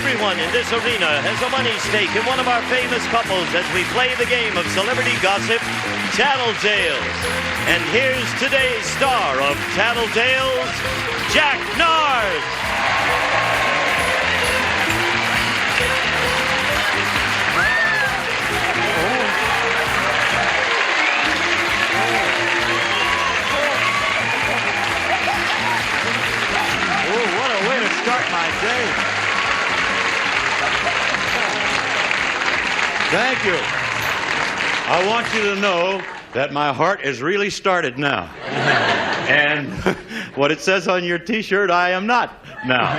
Everyone in this arena has a money stake in one of our famous couples as we play the game of celebrity gossip, Tattletales. And here's today's star of Tattletales, Jack Narz. Start my day. Thank you. I want you to know that my heart is really started now. And what it says on your T-shirt, I am not now.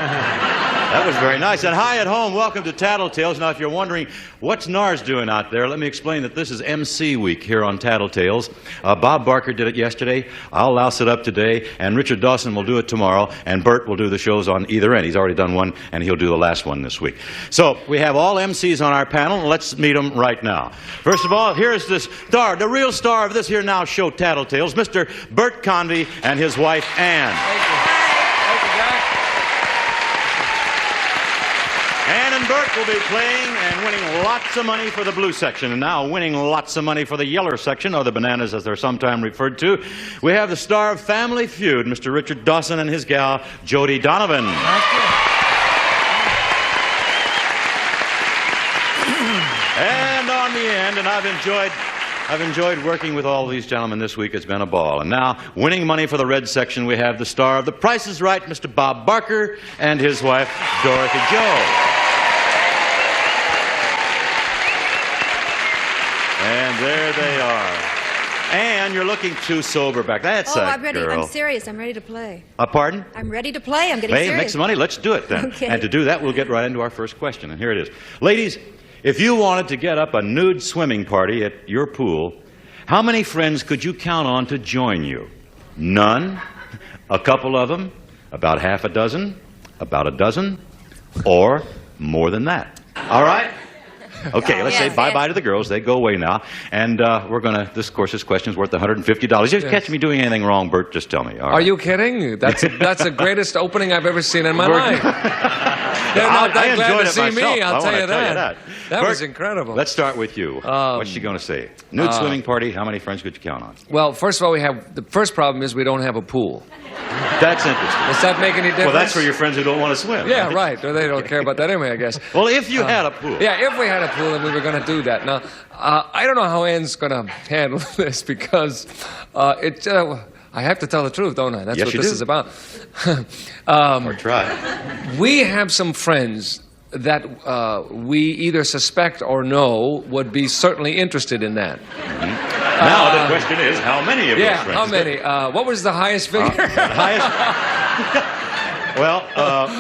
That was very nice. And hi at home, welcome to Tattletales. Now, if you're wondering, what's Narz doing out there, let me explain that this is Emcee week here on Tattletales. Bob Barker did it yesterday. I'll louse it up today, and Richard Dawson will do it tomorrow, and Bert will do the shows on either end. He's already done one, and he'll do the last one this week. So we have all MCs on our panel, and let's meet them right now. First of all, here's the star, the real star of this here now show, Tattletales, Mr. Bert Convy and his wife, Ann. Thank you. Thank you, Jack. Ann and Bert will be playing and winning lots of money for the blue section, and now winning lots of money for the yellow section, or the bananas as they're sometimes referred to. We have the star of Family Feud, Mr. Richard Dawson and his gal, Jody Donovan. Thank you. And on the end, and I've enjoyed working with all these gentlemen this week. It's been a ball. And now, winning money for the red section, we have the star of The Price is Right, Mr. Bob Barker, and his wife, Dorothy Jo. And there they are. And you're looking too sober back. That's I'm ready. girl. I'm serious. I'm ready to play. Pardon? I'm ready to play. I'm getting Hey, serious. make some money. Let's do it then. Okay. And to do that, we'll get right into our first question. And here it is. Ladies, if you wanted to get up a nude swimming party at your pool, how many friends could you count on to join you? None? A couple of them? About half a dozen? About a dozen? Or more than that? All right? Okay, let's say bye-bye to the girls. They go away now. And we're going to, this question's worth $150. You catch me doing anything wrong, Bert, just tell me. All right. Are you kidding? That's the greatest opening I've ever seen in my life. They're not that glad to see me, I'll tell you that. That Bert, was incredible. Let's start with you. What's she going to say? Nude swimming party, how many friends could you count on? Well, first of all, the first problem is we don't have a pool. That's interesting. Does that make any difference? Well, that's for your friends who don't want to swim. Yeah, right. Or they don't care about that anyway, I guess. Well, if you had a pool. Yeah, if we had a pool, then we were going to do that. Now, I don't know how Ann's going to handle this because I have to tell the truth, don't I? That's what this is about. Or try. We have some friends that we either suspect or know would be certainly interested in that. Mm-hmm. Now the question is, how many of those friends? Yeah, how many? What was the highest figure? Well,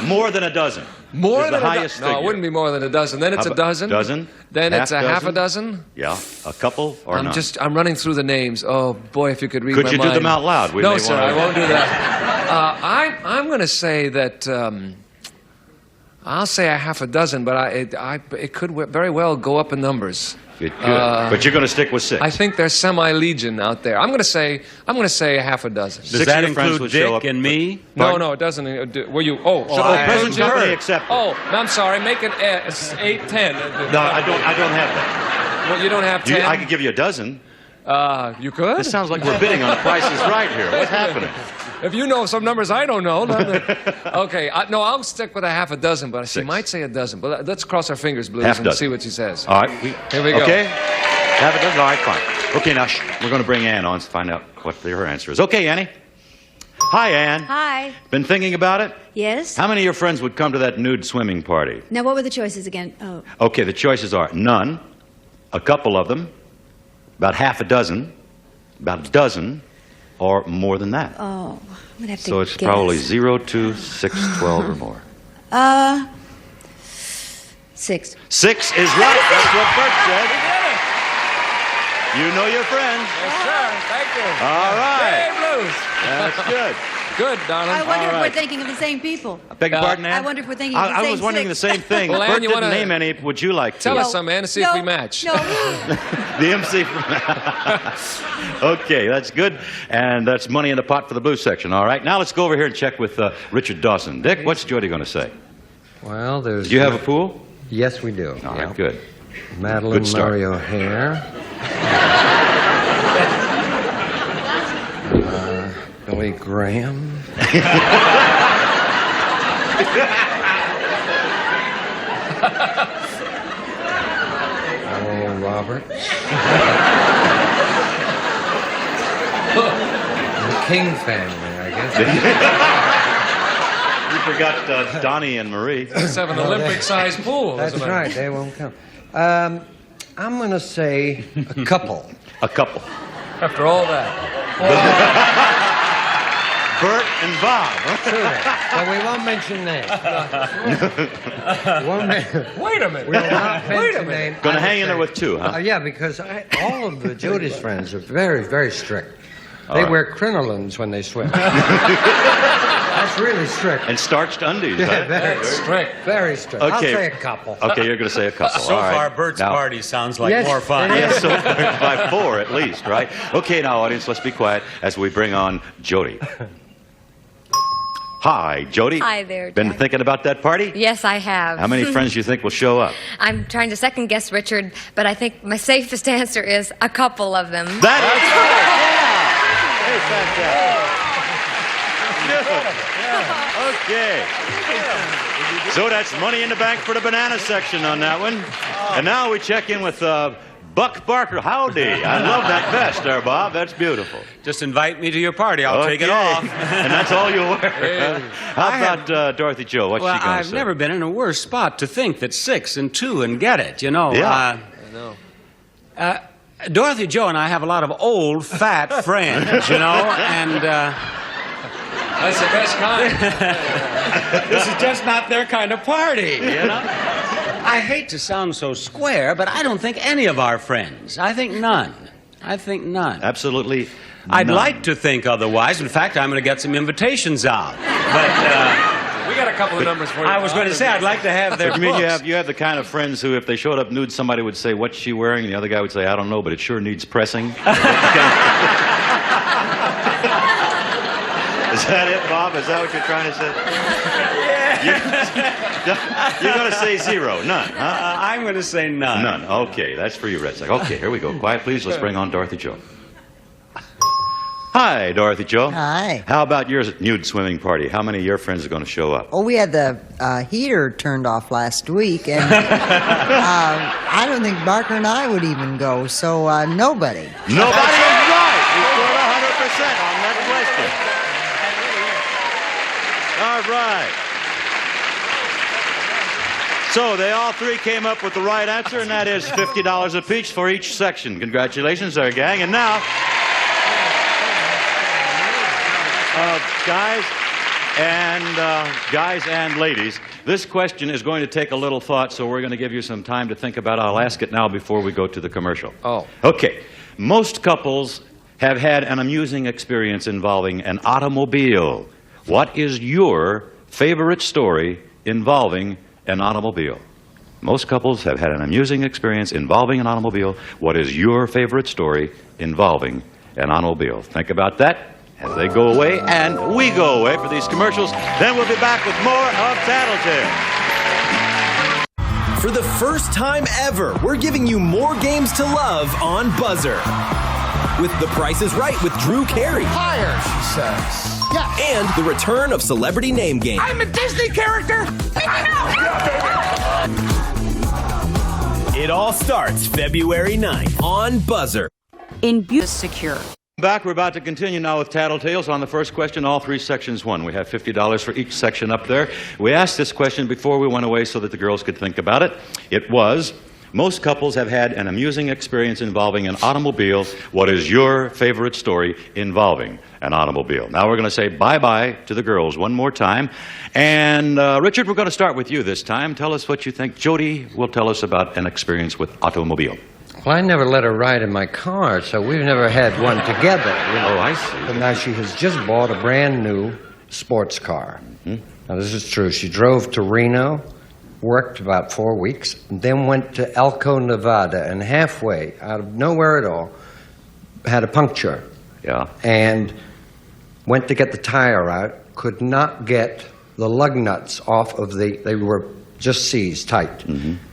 more than a dozen. More than the a highest dozen? No, it wouldn't be more than a dozen. Then it's a dozen. Dozen? Then it's a half a dozen. Yeah, a couple or none? I'm running through the names. Oh boy, if you could read my mind. Could you do them out loud? No, sir, I won't do that. I'm going to say that. I'll say a half a dozen, but it could very well go up in numbers. It could. But you're going to stick with 6. I think there's semi-legion out there. I'm going to say a half a dozen. Does that include Dick and me? No, it doesn't. Were you? Present company accepted. Oh, I'm sorry. Make it 8, 10. No, I don't have that. Well, you don't have 10. I could give you a dozen. You could? This sounds like we're bidding on The Price is Right here. What's happening? If you know some numbers I don't know. Okay, no, I'll stick with a half a dozen, but she might say a dozen. But let's cross our fingers, Blues, and see what she says. All right. Here we go. Okay. Half a dozen? All right, fine. Okay, now we're going to bring Ann on to find out what her answer is. Okay, Annie. Hi, Ann. Hi. Been thinking about it? Yes. How many of your friends would come to that nude swimming party? Now, what were the choices again? Oh. Okay, the choices are none, a couple of them, about half a dozen, about a dozen, or more than that. Oh, I'm gonna have to So it's guess. probably 0, 2, 6, 12 or more. 6. 6 is right. That's what Bert said. You know your friends. Yes, sir. Thank you. All right. Hey, Blues. That's good. Good, darling. I wonder if right. we're thinking of the same people. I beg your pardon, Ann? I wonder if we're thinking of the same I was wondering six. the same thing. Well, Ann, Bert you didn't wanna name any. Would you like to? Tell us some, Ann, and see if we match. No. The MC from... Okay, that's good. And that's money in the pot for the blue section, all right? Now let's go over here and check with Richard Dawson. Dick, what's Jody going to say? Well, there's... Do you have a pool? Yes, we do. All right, good. Madeline Good start. Murray O'Hare. Billy Graham. Oral Roberts. The King family, I guess. You forgot Donnie and Marie. Let's have an Olympic-sized pool. That's right. They won't come. I'm going to say a couple. A couple. After all that. Bert and Bob. Huh? But we won't mention names. Wait a minute. We will not mention names. Going to hang in there with two, huh? Yeah, because all of the Jody's friends are very, very strict. They wear crinolines when they swim. That's really strict. And starched undies, Yeah, huh? very strict. Very strict. Okay. I'll say a couple. Okay, you're going to say a couple. So All right. far, Bert's Now- party sounds like Yes, more fun. it is. Yes, so by four at least, right? Okay, now, audience, let's be quiet as we bring on Jody. Hi, Jody. Hi there, Been Jack. thinking about that party? Yes, I have. How many friends do you think will show up? I'm trying to second guess Richard, but I think my safest answer is a couple of them. That is right. Yeah. Hey, fantastic. Okay. So that's money in the bank for the banana section on that one. And now we check in with Buck Barker. Howdy. I love that vest there, Bob. That's beautiful. Just invite me to your party. I'll take it off. And that's all you wear. How about Dorothy Jo? What's she going to I've say? never been in a worse spot to think that 6 and 2 and get it, you know. Yeah. Dorothy Jo and I have a lot of old, fat friends, you know, and That's the best kind. this is just not their kind of party, you know. I hate to sound so square, but I don't think any of our friends. I think none. Absolutely. I'd none. like to think otherwise. In fact, I'm going to get some invitations out. But We got a couple of numbers for you. I was going to say I'd like to have their You mean books. you have the kind of friends who, if they showed up nude, somebody would say, "What's she wearing?" And the other guy would say, "I don't know, but it sure needs pressing." Is that it, Bob? Is that what you're trying to say? You're going to say zero, none, huh? I'm going to say none. None. Okay, that's for you, Red Sox. Okay, here we go. Quiet, please. Let's bring on Dorothy Jo. Hi, Dorothy Jo. Hi. How about your nude swimming party? How many of your friends are going to show up? Oh, we had the heater turned off last week, and I don't think Barker and I would even go, so nobody. Nobody is right. We scored 100% on that question. All right. So they all three came up with the right answer, and that is $50 apiece for each section. Congratulations there, gang. And now, guys and ladies, this question is going to take a little thought, so we're going to give you some time to think about it. I'll ask it now before we go to the commercial. Oh. Okay. Most couples have had an amusing experience involving an automobile. What is your favorite story involving an automobile? Most couples have had an amusing experience involving an automobile. What is your favorite story involving an automobile? Think about that as they go away, and we go away for these commercials. Then we'll be back with more of Tattletales. For the first time ever, we're giving you more games to love on Buzzer. With The Price is Right with Drew Carey. Higher, she says. Yeah. And the return of Celebrity Name Game. I'm a Disney character. It all starts February 9th on Buzzer. In secure. Back, we're about to continue now with Tattletales. On the first question, all three sections won. We have $50 for each section up there. We asked this question before we went away so that the girls could think about it. It was, most couples have had an amusing experience involving an automobile. What is your favorite story involving an automobile? Now we're going to say bye-bye to the girls one more time. And, Richard, we're going to start with you this time. Tell us what you think. Jody will tell us about an experience with automobile. Well, I never let her ride in my car, so we've never had one together. You know? Oh, I see. But now she has just bought a brand new sports car. Now, this is true. She drove to Reno, worked about 4 weeks, and then went to Elko, Nevada, and halfway, out of nowhere at all, had a puncture. Yeah. And went to get the tire out, could not get the lug nuts off of they were just seized tight.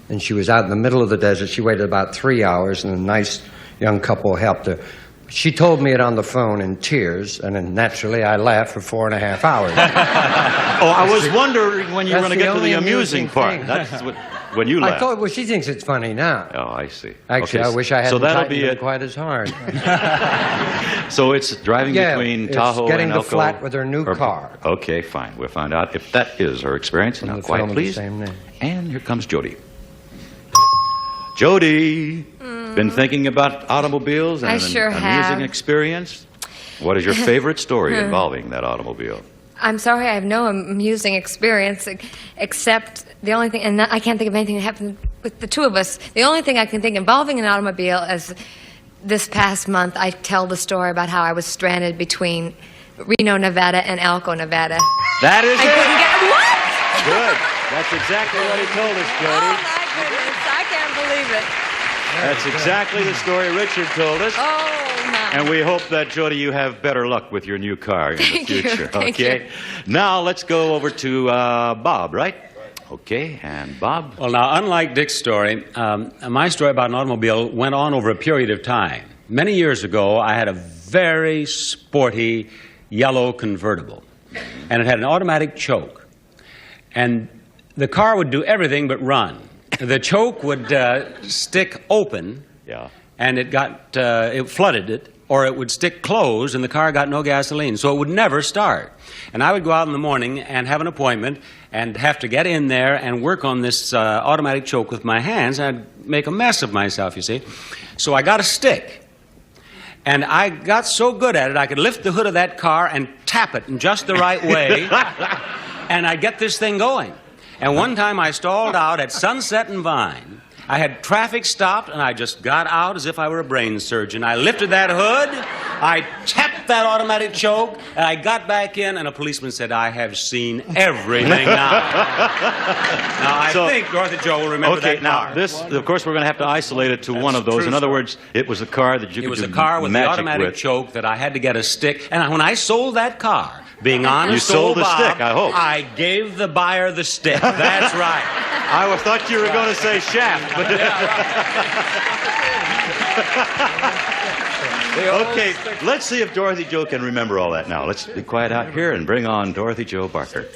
And she was out in the middle of the desert. She waited about 3 hours, and a nice young couple helped her. She told me it on the phone in tears, and then naturally I laughed for 4.5 hours. Oh, I was wondering when you were going to get to the amusing part. thing. That's when you laughed. I thought, well, she thinks it's funny now. Oh, I see. Actually, Okay, I wish I hadn't so that'll tightened be them it. quite as hard. So it's driving between Tahoe it's getting and the Elko? flat with her new car. Okay, fine. We'll find out if that is her experience. From Now, the quiet, film of the please. same name. And here comes Jody. Jody, been thinking about automobiles and I an sure amusing have. experience? What is your favorite story involving that automobile? I'm sorry, I have no amusing experience except the only thing, and I can't think of anything that happened with the two of us. The only thing I can think involving an automobile is this past month I tell the story about how I was stranded between Reno, Nevada and Elko, Nevada. That is I it. couldn't get what? Good. That's exactly what he told us, Jody. Oh my goodness, I can't believe it. That's exactly the story Richard told us. Oh my. And we hope that, Jody, you have better luck with your new car in Thank the you, future. thank Okay. Now let's go over to Bob, right? Okay, and Bob? Well, now, unlike Dick's story, my story about an automobile went on over a period of time. Many years ago, I had a very sporty yellow convertible, and it had an automatic choke. And the car would do everything but run. The choke would stick open, and it flooded it, or it would stick closed, and the car got no gasoline, so it would never start. And I would go out in the morning and have an appointment and have to get in there and work on this automatic choke with my hands, and I'd make a mess of myself, you see. So I got a stick. And I got so good at it, I could lift the hood of that car and tap it in just the right way, and I'd get this thing going. And one time I stalled out at Sunset and Vine. I had traffic stopped, and I just got out as if I were a brain surgeon. I lifted that hood, I tapped that automatic choke, and I got back in, and a policeman said, "I have seen everything now." Now, I think Dorothy Jo will remember that car. Now, this, of course, we're going to have to isolate it to one of those. true In other story. words, it was a car that you It could was do a car with the magic automatic with. choke that I had to get a stick. And when I sold that car, being honest, You sold the Bob, stick, I hope. I gave the buyer the stick. That's right. I thought you were going to say shaft. But okay, let's see if Dorothy Jo can remember all that now. Let's be quiet out here and bring on Dorothy Jo Barker.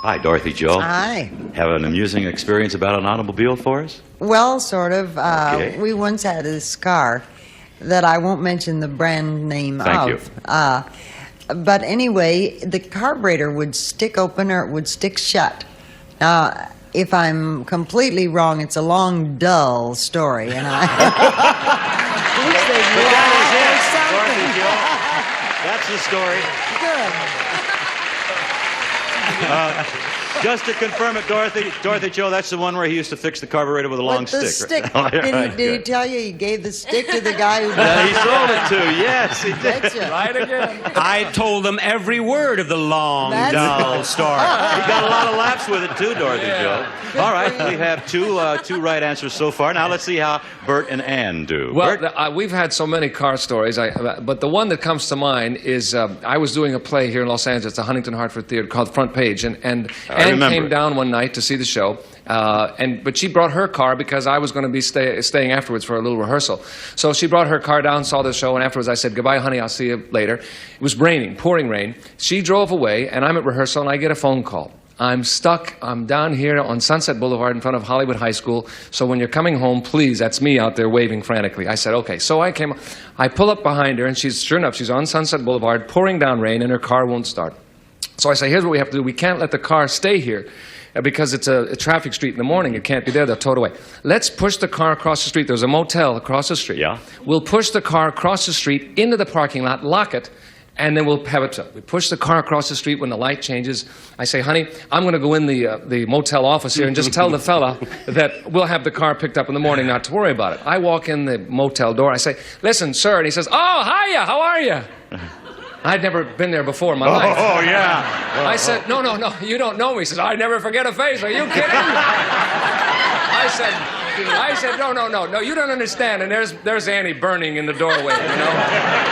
Hi, Dorothy Jo. Hi. Have an amusing experience about an automobile for us? Well, sort of. Okay. We once had this car that I won't mention the brand name Thank of. But anyway, the carburetor would stick open or it would stick shut. Now, if I'm completely wrong, it's a long, dull story, and I. Dorothy Jo. That's the story. Just to confirm it, Dorothy Jo, that's the one where he used to fix the carburetor with a long With the stick. stick. Right? Did he tell you he gave the stick to the guy who? He sold it to. Yes, he did. Betcha. Right again. I told them every word of the long, dull story. He got a lot of laughs with it too, Dorothy Jo. All right, we have two right answers so far. Now let's see how Bert and Ann do. Well, Bert? we've had so many car stories, but the one that comes to mind is I was doing a play here in Los Angeles, the Huntington Hartford Theater, called Front Page, and Ann came down one night to see the show, but she brought her car because I was going to be staying afterwards for a little rehearsal. So she brought her car down, saw the show, and afterwards I said, "Goodbye, honey, I'll see you later." It was raining, pouring rain. She drove away, and I'm at rehearsal, and I get a phone call. I'm stuck. I'm down here on Sunset Boulevard in front of Hollywood High School. So when you're coming home, please, that's me out there waving frantically. I said, okay. So I pull up behind her, and sure enough, she's on Sunset Boulevard, pouring down rain, and her car won't start. So I say, here's what we have to do. We can't let the car stay here because it's a traffic street in the morning. It can't be there. They'll tow it away. Let's push the car across the street. There's a motel across the street. Yeah. We'll push the car across the street into the parking lot, lock it, and then we'll have it. We push the car across the street when the light changes. I say, honey, I'm going to go in the motel office here and just tell the fella that we'll have the car picked up in the morning, not to worry about it. I walk in the motel door. I say, listen, sir. And he says, oh, hiya, how are you? I'd never been there before in my life. Oh, yeah. I said, no, you don't know me. He says, I never forget a face. Are you kidding? I said, I said, no, you don't understand. And there's Annie burning in the doorway, you know.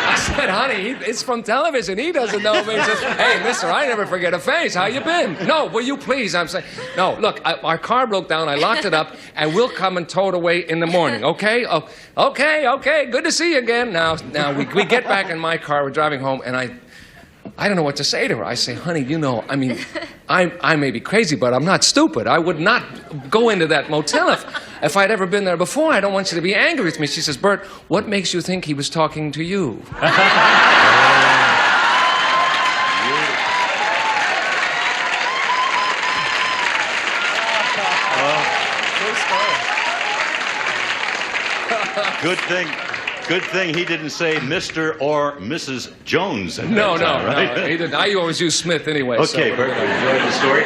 I said, honey, it's from television. He doesn't know me. He says, hey, mister, I never forget a face. How you been? No, will you please? I'm saying, no, look, our car broke down. I locked it up, and we'll come and tow it away in the morning, okay? Oh, okay, good to see you again. Now we get back in my car. We're driving home, and I don't know what to say to her. I say, honey, you know, I mean, I may be crazy, but I'm not stupid. I would not go into that motel if I'd ever been there before. I don't want you to be angry with me. She says, Bert, what makes you think he was talking to you? Good thing he didn't say Mr. or Mrs. Jones. No, right? he didn't. I always use Smith anyway. Okay, so Bert, you enjoyed the story.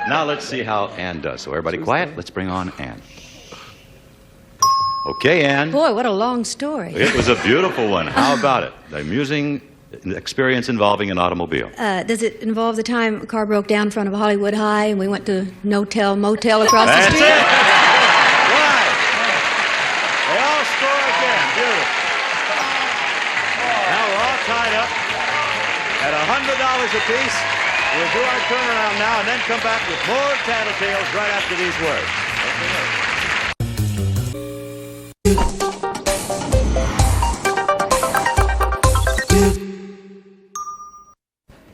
Now let's see how Ann does. So everybody quiet. Let's bring on Ann. Okay, Ann. Boy, what a long story. It was a beautiful one. How about it? The amusing experience involving an automobile. Does it involve the time a car broke down in front of Hollywood High and we went to motel across the street? That's it. They all score again. Beautiful. Now we're all tied up at $100 apiece. We'll do our turnaround now and then come back with more Tattletales right after these words.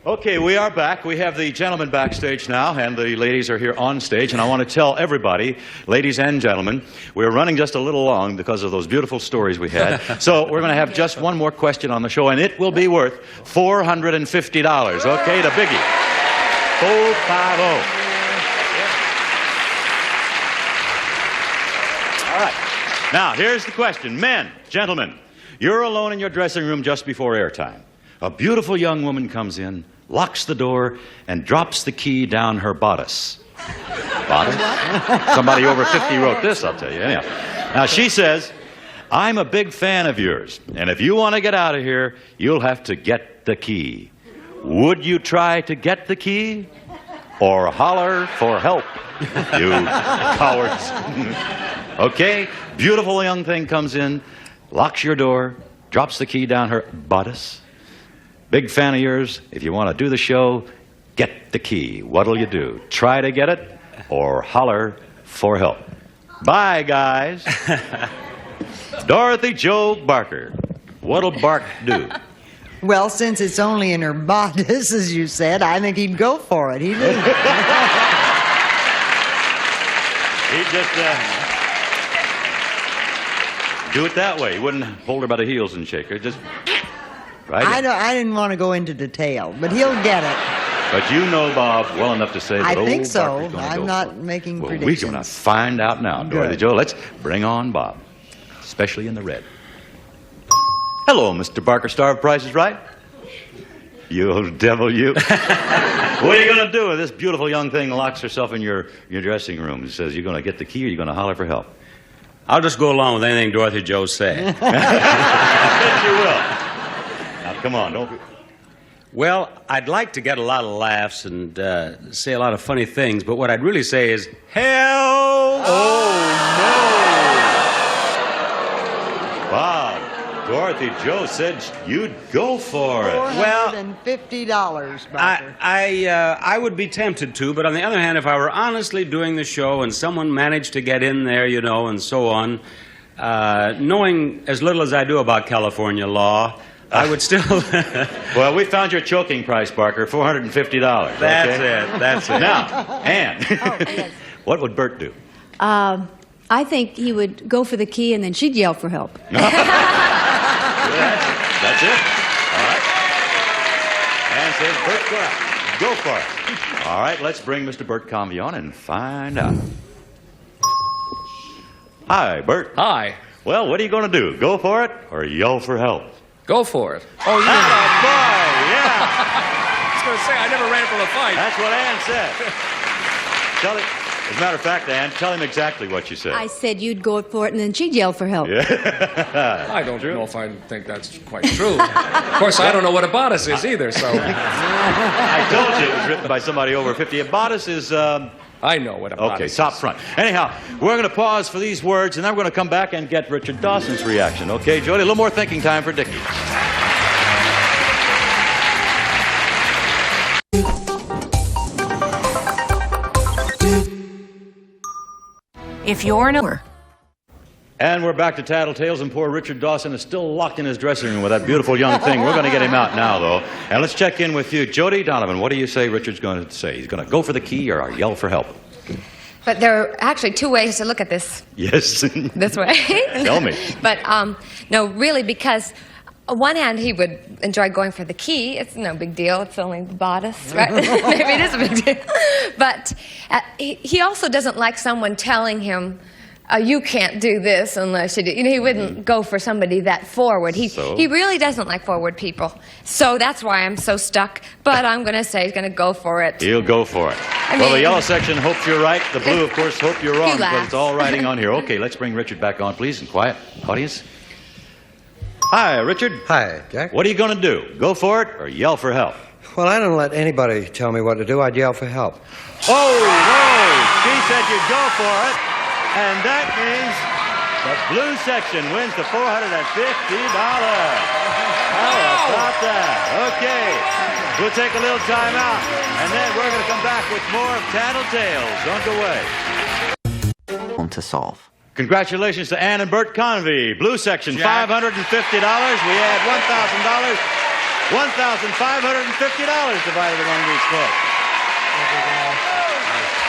Okay, we are back. We have the gentlemen backstage now, and the ladies are here on stage. And I want to tell everybody, ladies and gentlemen, we're running just a little long because of those beautiful stories we had. So we're going to have just one more question on the show, and it will be worth $450. Okay, the biggie. 450. All right. Now, here's the question. Men, gentlemen, you're alone in your dressing room just before airtime. A beautiful young woman comes in, locks the door, and drops the key down her bodice. Bodice? Somebody over 50 wrote this, I'll tell you. Anyhow. Now, she says, I'm a big fan of yours, and if you want to get out of here, you'll have to get the key. Would you try to get the key or holler for help, you cowards? Okay, beautiful young thing comes in, locks your door, drops the key down her bodice. Big fan of yours. If you want to do the show, get the key. What'll you do? Try to get it or holler for help? Bye, guys. Dorothy Jo Barker. What'll Bark do? Well, since it's only in her bodice, as you said, I think he'd go for it. He'd just do it that way. He wouldn't hold her by the heels and shake her. Just right. I didn't want to go into detail, but he'll get it. But you know Bob well enough to say that I think so. Barker's gonna I'm go not for it. making Well, predictions. we're going to find out now, Dorothy Jo. Let's bring on Bob, especially in the red. Hello, Mr. Barker, star of Price is Right. You old devil, you. What are you going to do with this beautiful young thing that locks herself in your dressing room and says you're going to get the key or you're going to holler for help? I'll just go along with anything Dorothy Jo said. I bet you will. Now, come on, don't... Well, I'd like to get a lot of laughs and say a lot of funny things, but what I'd really say is, help! Oh, no! Bob, Dorothy Jo said you'd go for it. $450, Barker. I would be tempted to, but on the other hand, if I were honestly doing the show and someone managed to get in there, you know, and so on, knowing as little as I do about California law, I would still... Well, we found your choking price, Barker, $450. That's it. Now, Ann, what would Bert do? I think he would go for the key and then she'd yell for help. That's it. All right. Ann says, Bert, go for it. All right, let's bring Mr. Bert Convey on and find out. Hi, Bert. Hi. Well, what are you going to do? Go for it or yell for help? Go for it. Oh, yeah. Boy, yeah. I was going to say, I never ran from a fight. That's what Ann said. Tell him, as a matter of fact, Ann, tell him exactly what you said. I said you'd go for it and then she'd yell for help. Yeah. I don't know if I think that's quite true. Of course, I don't know what a bodice is either, so... I told you it was written by somebody over 50. A bodice is a I know what a bodice Okay, is. top front. Anyhow, we're going to pause for these words, and then we're going to come back and get Richard Dawson's reaction. Okay, Jody, a little more thinking time for Dickie. If you're an And we're back to Tattletales, and poor Richard Dawson is still locked in his dressing room with that beautiful young thing. We're going to get him out now, though. And let's check in with you. Jody Donovan, what do you say Richard's going to say? He's going to go for the key or yell for help? But there are actually two ways to look at this. Yes. This way. Tell me. But no, really, because on one hand, he would enjoy going for the key. It's no big deal. It's only the bodice, right? Maybe it is a big deal. But he also doesn't like someone telling him, you can't do this unless you do. You know, he wouldn't go for somebody that forward. He really doesn't like forward people. So that's why I'm so stuck. But I'm going to say he's going to go for it. He'll go for it. Well, the yellow section hopes you're right. The blue, of course, hope you're wrong, because it's all writing on here. Okay, let's bring Richard back on, please, and quiet. Audience. Hi, Richard. Hi, Jack. What are you going to do? Go for it or yell for help? Well, I don't let anybody tell me what to do. I'd yell for help. Oh, no! She said you'd go for it. And that means the blue section wins the $450. How about that? Okay, we'll take a little time out, and then we're going to come back with more of Tattletales. Don't go away. To solve. Congratulations to Ann and Bert Convey. Blue section, Jack. $550. We add $1,000. $1,550 divided among these folks.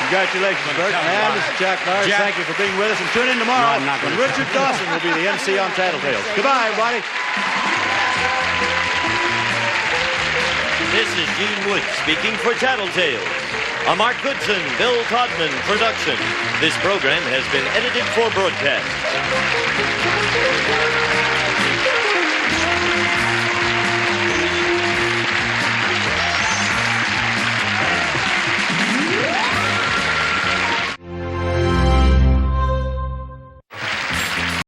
Congratulations, Bert. And this is Jack Narz. Thank you for being with us. And tune in tomorrow when Richard Dawson will be the MC on Tattletales. Goodbye, everybody. This is Gene Wood speaking for Tattletales. A Mark Goodson, Bill Todman production. This program has been edited for broadcast.